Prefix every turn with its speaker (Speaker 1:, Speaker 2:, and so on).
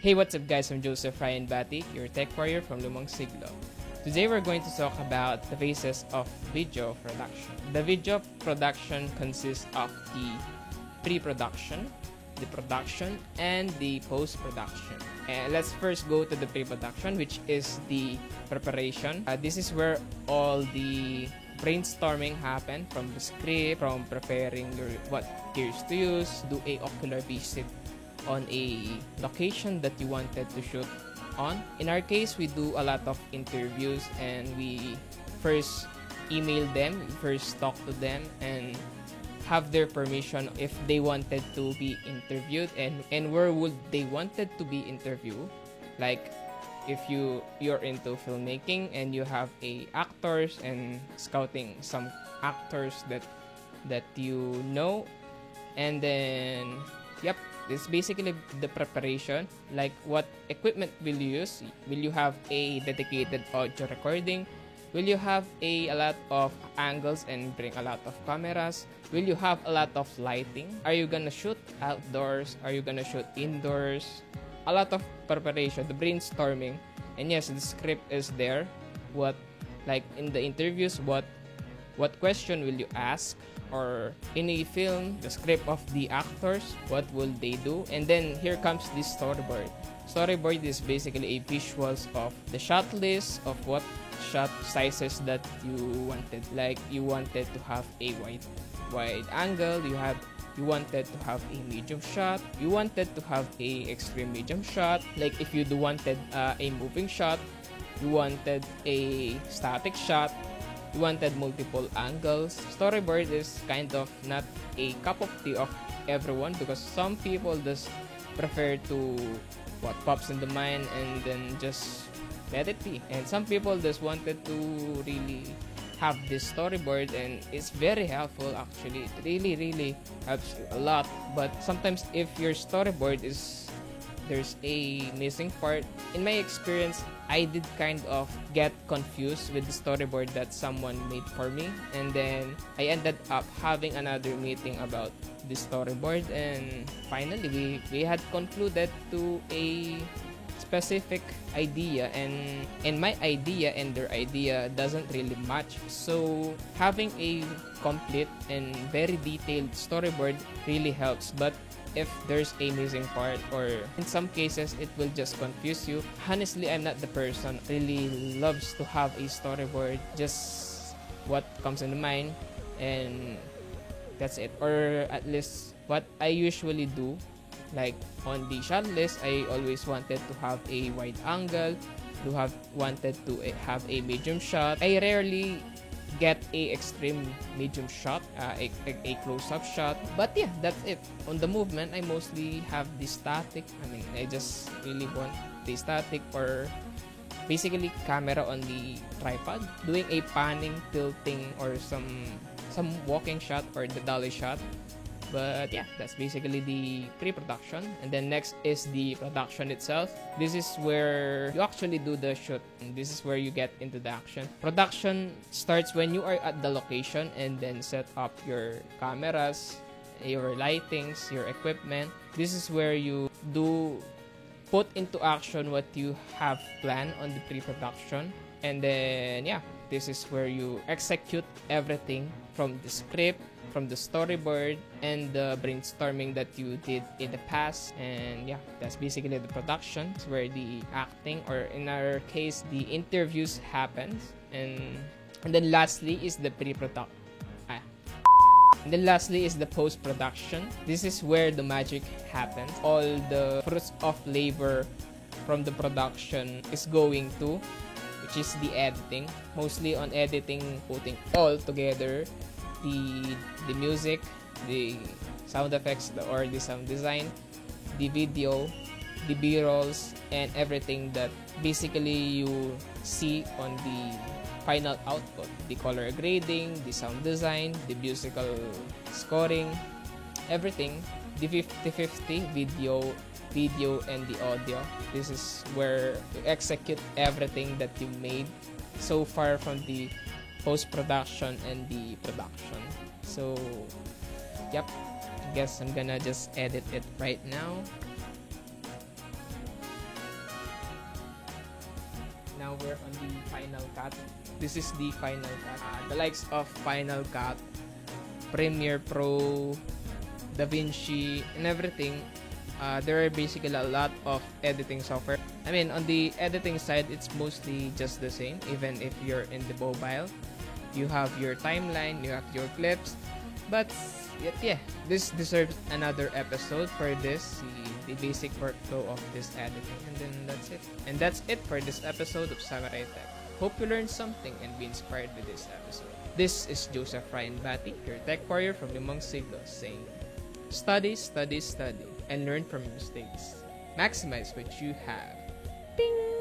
Speaker 1: Hey, what's up guys? I'm Joseph Ryan Batik, your tech warrior from Lumang Siglo. Today we're going to talk about the phases of video production. The video production consists of the pre-production, the production, and the post-production. And let's first go to the pre-production, which is the preparation. This is where all the brainstorming happen, from the script, from preparing what gears to use, do a ocular visit on a location that you wanted to shoot on. In our case, we do a lot of interviews and we first email them, we first talk to them and have their permission if they wanted to be interviewed and where would they wanted to be interviewed. Like if you're into filmmaking and you have actors and scouting some actors that you know, and then yep, it's basically the preparation. Like what equipment will you use? Will you have a dedicated audio recording? Will you have a lot of angles and bring a lot of cameras? Will you have a lot of lighting? Are you gonna shoot outdoors? Are you gonna shoot indoors? A lot of preparation, the brainstorming. And yes, the script is there. What, like in the interviews, what question will you ask? Or in a film, the script of the actors, what will they do? And then here comes the storyboard. Storyboard is basically a visuals of the shot list of what shot sizes that you wanted. Like you wanted to have a wide angle, you wanted to have a medium shot, you wanted to have a extreme medium shot. Like if you wanted a moving shot, you wanted a static shot, you wanted multiple angles. Storyboard is kind of not a cup of tea of everyone because some people just prefer to what pops in the mind and then just let it be. And some people just wanted to really have this storyboard, and it's very helpful actually. It really helps you a lot. But sometimes if your storyboard is there's a missing part, in my experience, I did kind of get confused with the storyboard that someone made for me, and then I ended up having another meeting about the storyboard, and finally we had concluded to a specific idea, and my idea and their idea doesn't really match. So having a complete and very detailed storyboard really helps. But if there's a missing part, or in some cases it will just confuse you, honestly I'm not the person really loves to have a storyboard, just what comes in the mind and that's it. Or at least what I usually do, like on the shot list, I always wanted to have a wide angle, wanted to have a medium shot. I rarely get a extreme medium shot, a close-up shot. But yeah, that's it. On the movement, I mostly have the static. I just really want the static, or basically camera on the tripod, doing a panning, tilting, or some walking shot or the dolly shot. But yeah, that's basically the pre-production. And then next is the production itself. This is where you actually do the shoot. And this is where you get into the action. Production starts when you are at the location and then set up your cameras, your lightings, your equipment. This is where you do put into action what you have planned on the pre-production. And then yeah, this is where you execute everything from the script, from the storyboard, and the brainstorming that you did in the past. And yeah, that's basically the production. It's where the acting, or in our case the interviews, happens. And then lastly is the and then lastly is the post-production. This is where the magic happens. All the fruits of labor from the production is going to, which is the editing. Mostly on editing, putting all together, the music, the sound effects, or the sound design, the video, the b-rolls, and everything that basically you see on the final output. The color grading, the sound design, the musical scoring, everything. The 50-50 video and the audio. This is where you execute everything that you made so far from the post-production and the production. So yep, I guess I'm gonna just edit it right now. now we're on the Final Cut. This is the Final Cut. The likes of Final Cut, Premiere Pro, DaVinci, and everything. There are basically a lot of editing software. I mean, on the editing side, it's mostly just the same. Even if you're in the mobile, you have your timeline, you have your clips. But yeah, this deserves another episode for this, the basic workflow of this editing. And then that's it. And that's it for this episode of Samurai Tech. Hope you learned something and be inspired with this episode. This is Joseph Ryan Batty, your tech warrior from Limang Siglo, saying, study, study, study, and learn from your mistakes. Maximize what you have. Bing!